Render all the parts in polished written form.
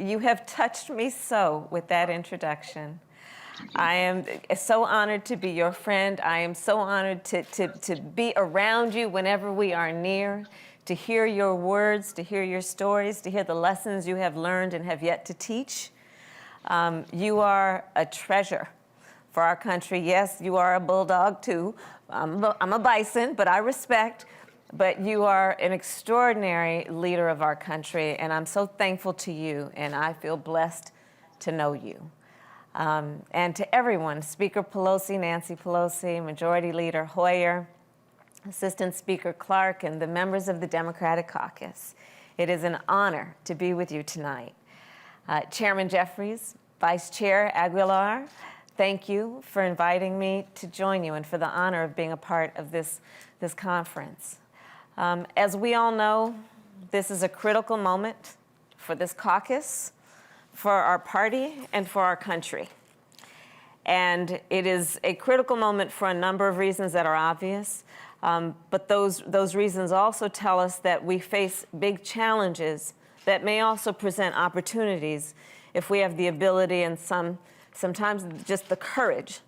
You have touched me so with that introduction. I am so honored to be your friend. I am so honored to be around you whenever we are near, to hear your words, to hear your stories, to hear the lessons you have learned and have yet to teach. You are a treasure for our country. Yes, you are a bulldog too. I'm a bison, but I respect. But you are an extraordinary leader of our country, and I'm so thankful to you, and I feel blessed to know you. And to everyone, Speaker Pelosi, Nancy Pelosi, Majority Leader Hoyer, Assistant Speaker Clark, and the members of the Democratic Caucus, it is an honor to be with you tonight. Chairman Jeffries, Vice Chair Aguilar, thank you for inviting me to join you and for the honor of being a part of this conference. As we all know, this is a critical moment for this caucus, for our party, and for our country. And it is a critical moment for a number of reasons that are obvious, but those reasons also tell us that we face big challenges that may also present opportunities if we have the ability and sometimes just the courage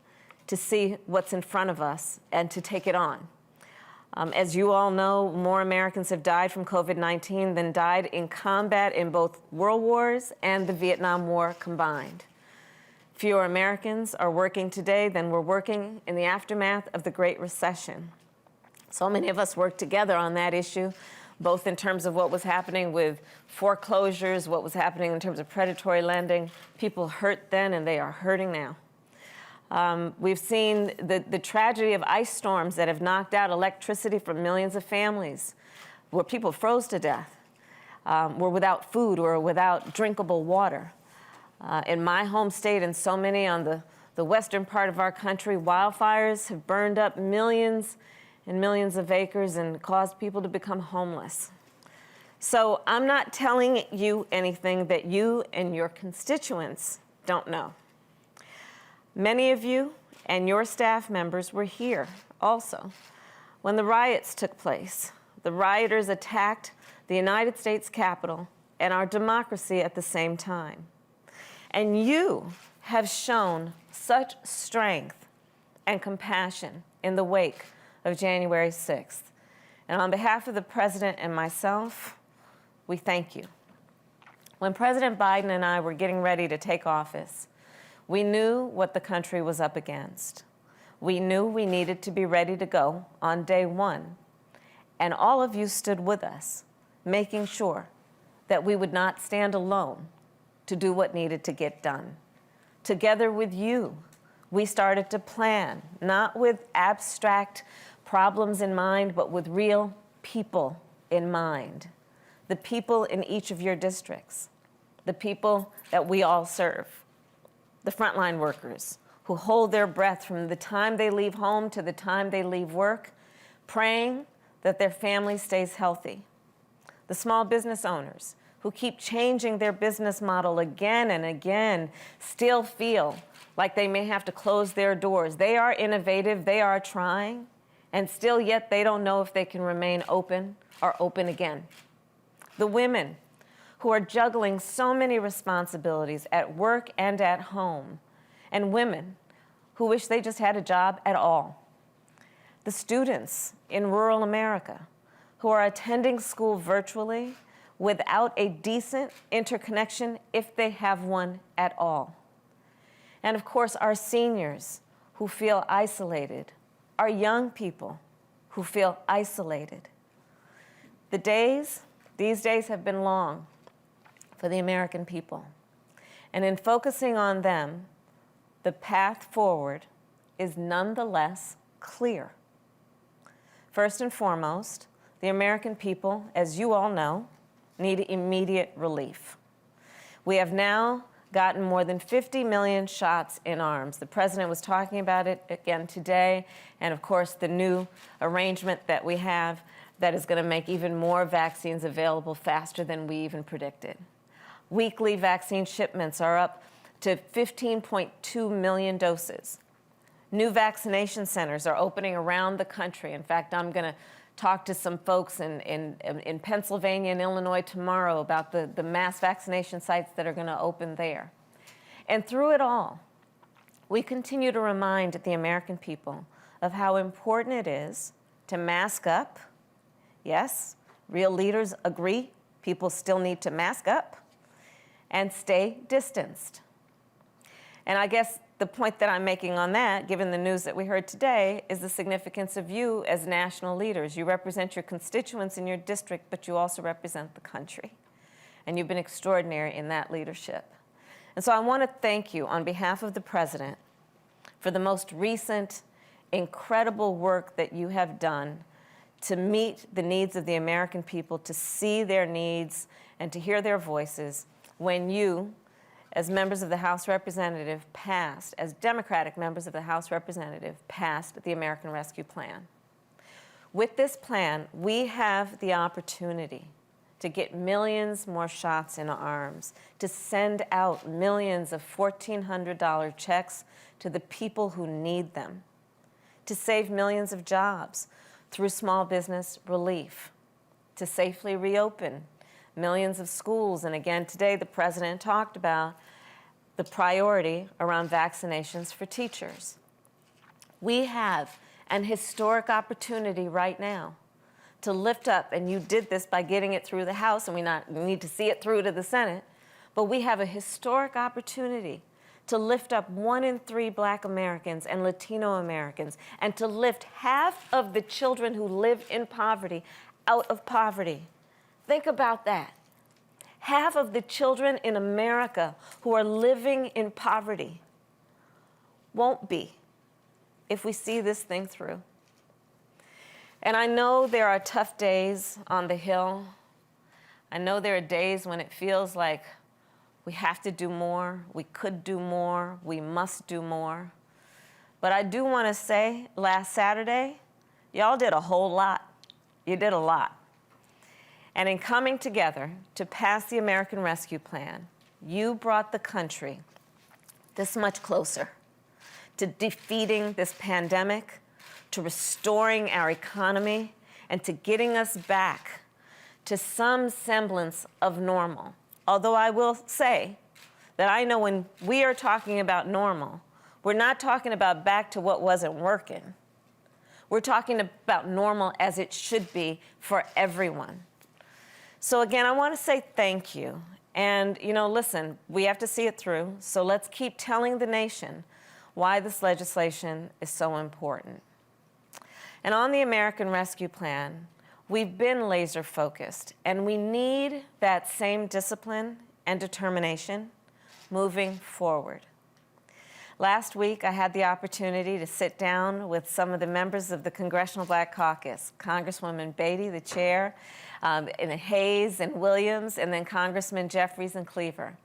to see what's in front of us and to take it on. As you all know, more Americans have died from COVID-19 than died in combat in both world wars and the Vietnam War combined. Fewer Americans are working today than were working in the aftermath of the Great Recession. So many of us worked together on that issue, both in terms of what was happening with foreclosures, what was happening in terms of predatory lending. People hurt then, and they are hurting now. We've seen the tragedy of ice storms that have knocked out electricity from millions of families, where people froze to death, were without food or without drinkable water. In my home state and so many on the western part of our country, wildfires have burned up millions and millions of acres and caused people to become homeless. So I'm not telling you anything that you and your constituents don't know. Many of you and your staff members were here also when the riots took place. The rioters attacked the United States Capitol and our democracy at the same time. And you have shown such strength and compassion in the wake of January 6th. And on behalf of the President and myself, we thank you. When President Biden and I were getting ready to take office, we knew what the country was up against. We knew we needed to be ready to go on day one. And all of you stood with us, making sure that we would not stand alone to do what needed to get done. Together with you, we started to plan, not with abstract problems in mind, but with real people in mind. The people in each of your districts, the people that we all serve. The frontline workers who hold their breath from the time they leave home to the time they leave work, praying that their family stays healthy. The small business owners who keep changing their business model again and again, still feel like they may have to close their doors. They are innovative, they are trying, and still yet they don't know if they can remain open or open again. The women who are juggling so many responsibilities at work and at home, and women who wish they just had a job at all. The students in rural America who are attending school virtually without a decent interconnection, if they have one at all. And of course, our seniors who feel isolated, our young people who feel isolated. These days have been long for the American people. And in focusing on them, the path forward is nonetheless clear. First and foremost, the American people, as you all know, need immediate relief. We have now gotten more than 50 million shots in arms. The President was talking about it again today, and of course the new arrangement that we have that is going to make even more vaccines available faster than we even predicted. Weekly vaccine shipments are up to 15.2 million doses. New vaccination centers are opening around the country. In fact, I'm going to talk to some folks in Pennsylvania and Illinois tomorrow about the mass vaccination sites that are going to open there. And through it all, we continue to remind the American people of how important it is to mask up. Yes, real leaders agree people still need to mask up and stay distanced. And I guess the point that I'm making on that, given the news that we heard today, is the significance of you as national leaders. You represent your constituents in your district, but you also represent the country. And you've been extraordinary in that leadership. And so I want to thank you on behalf of the President for the most recent incredible work that you have done to meet the needs of the American people, to see their needs and to hear their voices when you, as members of the House Representative, passed, as Democratic members of the House Representative, passed the American Rescue Plan. With this plan, we have the opportunity to get millions more shots in arms, to send out millions of $1,400 checks to the people who need them, to save millions of jobs through small business relief, to safely reopen millions of schools. And again, today the President talked about the priority around vaccinations for teachers. We have an historic opportunity right now to lift up, and you did this by getting it through the House, and we need to see it through to the Senate, but we have a historic opportunity to lift up 1 in 3 Black Americans and Latino Americans, and to lift half of the children who live in poverty out of poverty. Think about that. Half of the children in America who are living in poverty won't be if we see this thing through. And I know there are tough days on the Hill. I know there are days when it feels like we have to do more, we could do more, we must do more. But I do want to say, last Saturday, y'all did a whole lot. You did a lot. And in coming together to pass the American Rescue Plan, you brought the country this much closer to defeating this pandemic, to restoring our economy, and to getting us back to some semblance of normal. Although I will say that I know when we are talking about normal, we're not talking about back to what wasn't working. We're talking about normal as it should be for everyone. So again, I want to say thank you. And, listen, we have to see it through, so let's keep telling the nation why this legislation is so important. And on the American Rescue Plan, we've been laser focused, and we need that same discipline and determination moving forward. Last week, I had the opportunity to sit down with some of the members of the Congressional Black Caucus, Congresswoman Beatty, the chair, and Hayes and Williams, and then Congressman Jeffries and Cleaver.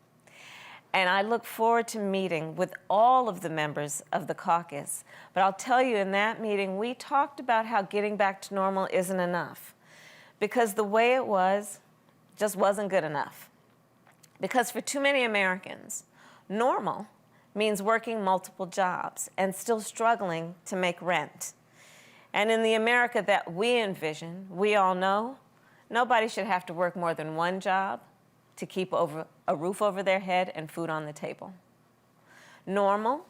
And I look forward to meeting with all of the members of the caucus. But I'll tell you, in that meeting, we talked about how getting back to normal isn't enough, because the way it was just wasn't good enough. Because for too many Americans, normal means working multiple jobs and still struggling to make rent. And in the America that we envision, we all know, nobody should have to work more than one job to keep a roof over their head and food on the table. Normal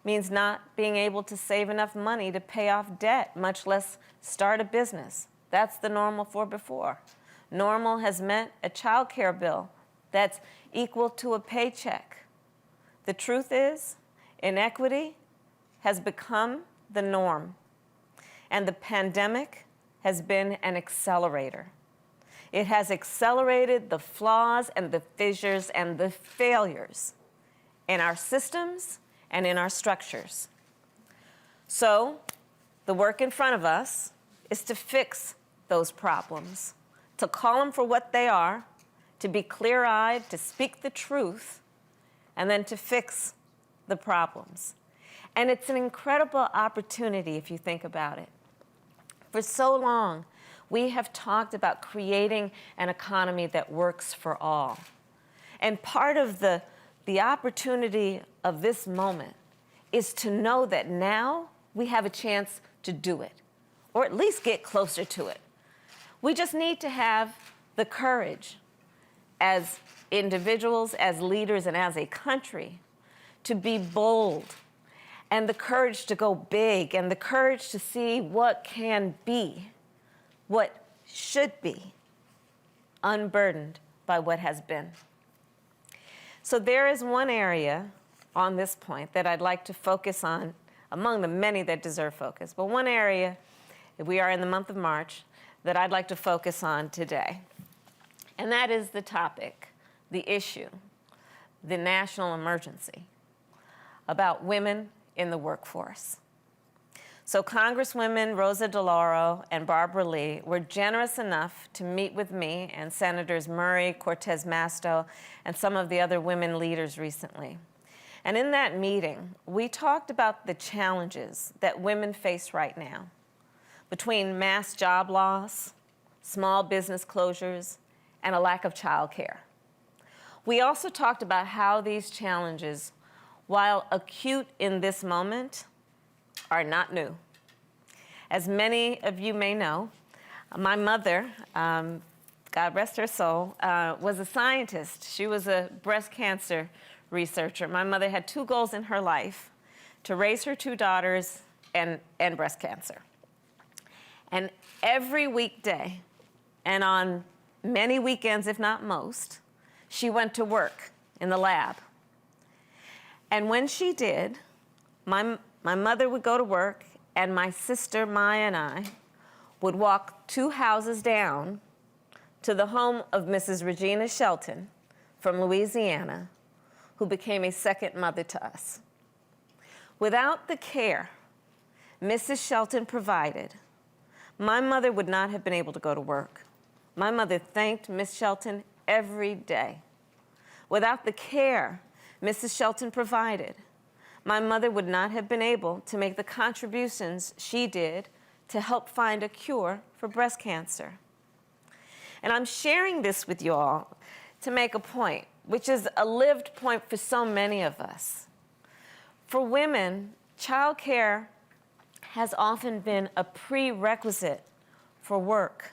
means not being able to save enough money to pay off debt, much less start a business. That's the normal for before. Normal has meant a child care bill that's equal to a paycheck. The truth is, inequity has become the norm, and the pandemic has been an accelerator. It has accelerated the flaws and the fissures and the failures in our systems and in our structures. So the work in front of us is to fix those problems, to call them for what they are, to be clear-eyed, to speak the truth, and then to fix the problems. And it's an incredible opportunity if you think about it. For so long, we have talked about creating an economy that works for all. And part of the opportunity of this moment is to know that now we have a chance to do it. or at least get closer to it. We just need to have the courage as individuals, as leaders, and as a country to be bold, and the courage to go big, and the courage to see what can be, what should be, unburdened by what has been. So there is one area on this point that I'd like to focus on, among the many that deserve focus, but one area, we are in the month of March, that I'd like to focus on today. And that is the topic, the issue, the national emergency about women in the workforce. So Congresswomen Rosa DeLauro and Barbara Lee were generous enough to meet with me and Senators Murray, Cortez Masto, and some of the other women leaders recently. And in that meeting, we talked about the challenges that women face right now between mass job loss, small business closures, and a lack of childcare. We also talked about how these challenges, while acute in this moment, are not new. As many of you may know, my mother, God rest her soul, was a scientist. She was a breast cancer researcher. My mother had two goals in her life: to raise her two daughters and breast cancer. And every weekday, and on many weekends, if not most, she went to work in the lab. And when she did, my mother would go to work, and my sister Maya and I would walk 2 houses down to the home of Mrs. Regina Shelton from Louisiana, who became a second mother to us. Without the care Mrs. Shelton provided, my mother would not have been able to go to work. My mother thanked Miss Shelton every day. Without the care Mrs. Shelton provided, my mother would not have been able to make the contributions she did to help find a cure for breast cancer. And I'm sharing this with you all to make a point, which is a lived point for so many of us. For women, childcare has often been a prerequisite for work.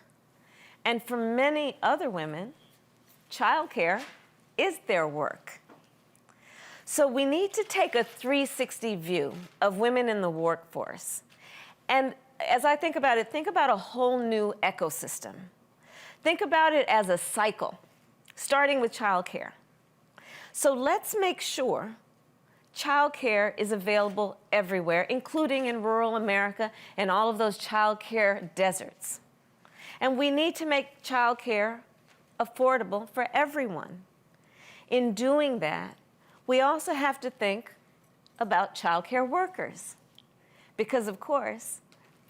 And for many other women, childcare is their work. So we need to take a 360 view of women in the workforce. And as I think about it, think about a whole new ecosystem. Think about it as a cycle, starting with childcare. So let's make sure childcare is available everywhere, including in rural America and all of those childcare deserts. And we need to make childcare affordable for everyone. In doing that, we also have to think about childcare workers, because of course,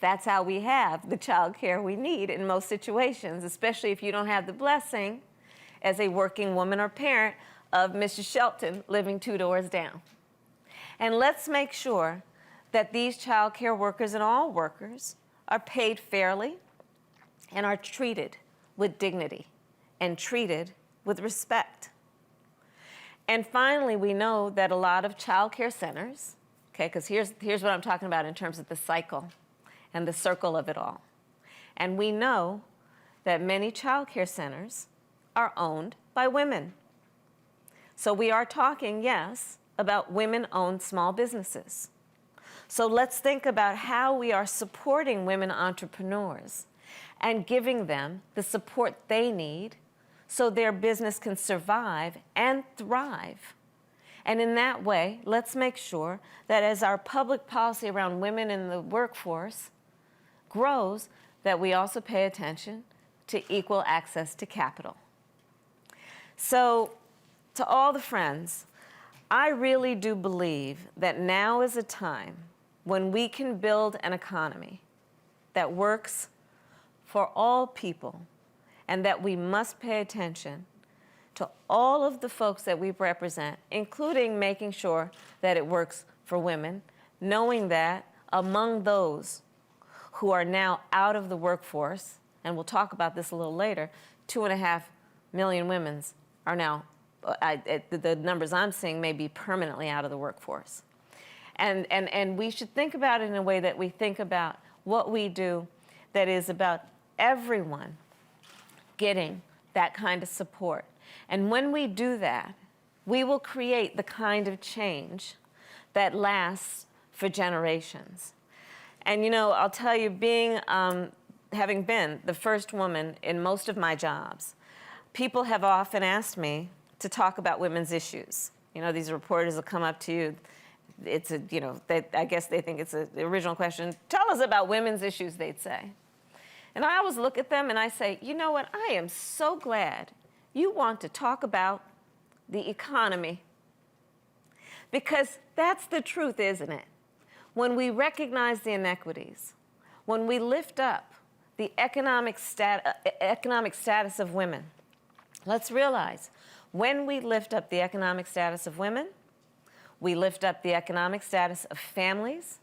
that's how we have the childcare we need in most situations, especially if you don't have the blessing as a working woman or parent of Mrs. Shelton living 2 doors down. And let's make sure that these childcare workers and all workers are paid fairly and are treated with dignity and treated with respect. And finally, we know that a lot of childcare centers, okay, because here's what I'm talking about in terms of the cycle and the circle of it all. And we know that many childcare centers are owned by women. So we are talking, yes, about women-owned small businesses. So let's think about how we are supporting women entrepreneurs and giving them the support they need so their business can survive and thrive. And in that way, let's make sure that as our public policy around women in the workforce grows, that we also pay attention to equal access to capital. So, to all the friends, I really do believe that now is a time when we can build an economy that works for all people, and that we must pay attention to all of the folks that we represent, including making sure that it works for women, knowing that among those who are now out of the workforce, and we'll talk about this a little later, 2.5 million women are now, the numbers I'm seeing may be permanently out of the workforce. And we should think about it in a way that we think about what we do that is about everyone getting that kind of support. And when we do that, we will create the kind of change that lasts for generations. And you know, I'll tell you, having been the first woman in most of my jobs, people have often asked me to talk about women's issues. You know, these reporters will come up to you. It's a, you know, I guess they think it's the original question. Tell us about women's issues, they'd say. And I always look at them and I say, you know what? I am so glad you want to talk about the economy. Because that's the truth, isn't it? When we recognize the inequities, when we lift up the economic status of women, let's realize when we lift up the economic status of women, we lift up the economic status of families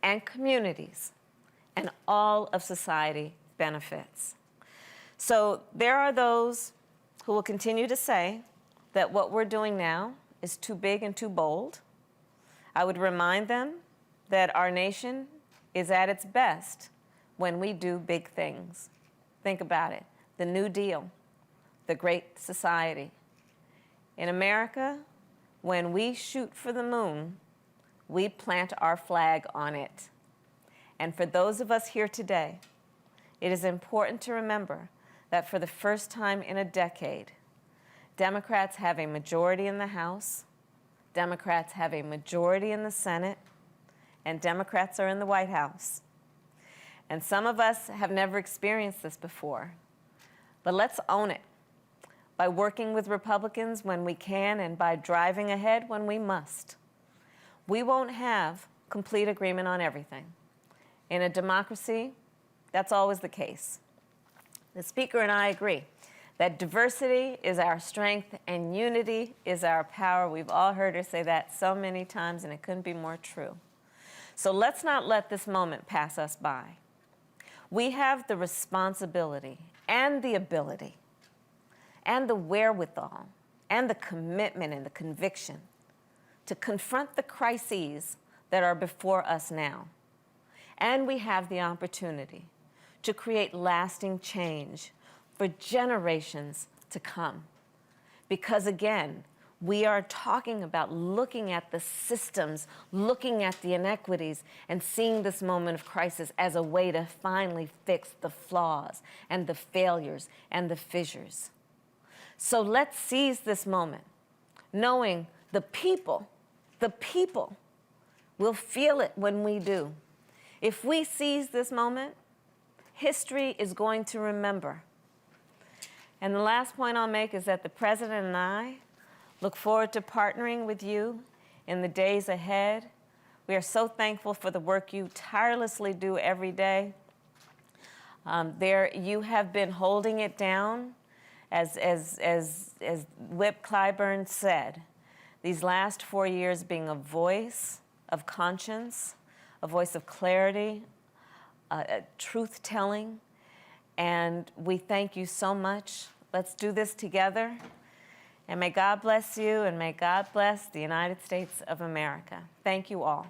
and communities, and all of society benefits. So there are those who will continue to say that what we're doing now is too big and too bold. I would remind them that our nation is at its best when we do big things. Think about it. The New Deal, the Great Society. In America, when we shoot for the moon, we plant our flag on it. And for those of us here today, it is important to remember that for the first time in a decade, Democrats have a majority in the House, Democrats have a majority in the Senate, and Democrats are in the White House. And some of us have never experienced this before, but let's own it by working with Republicans when we can and by driving ahead when we must. We won't have complete agreement on everything. In a democracy, that's always the case. The Speaker and I agree that diversity is our strength and unity is our power. We've all heard her say that so many times, and it couldn't be more true. So let's not let this moment pass us by. We have the responsibility and the ability and the wherewithal and the commitment and the conviction to confront the crises that are before us now. And we have the opportunity to create lasting change for generations to come. Because again, we are talking about looking at the systems, looking at the inequities, and seeing this moment of crisis as a way to finally fix the flaws and the failures and the fissures. So let's seize this moment, knowing the people will feel it when we do. If we seize this moment, history is going to remember. And the last point I'll make is that the President and I look forward to partnering with you in the days ahead. We are so thankful for the work you tirelessly do every day. You have been holding it down, as Whip Clyburn said, these last 4 years being a voice of conscience, a voice of clarity, truth-telling, and we thank you so much. Let's do this together, and may God bless you, and may God bless the United States of America. Thank you all.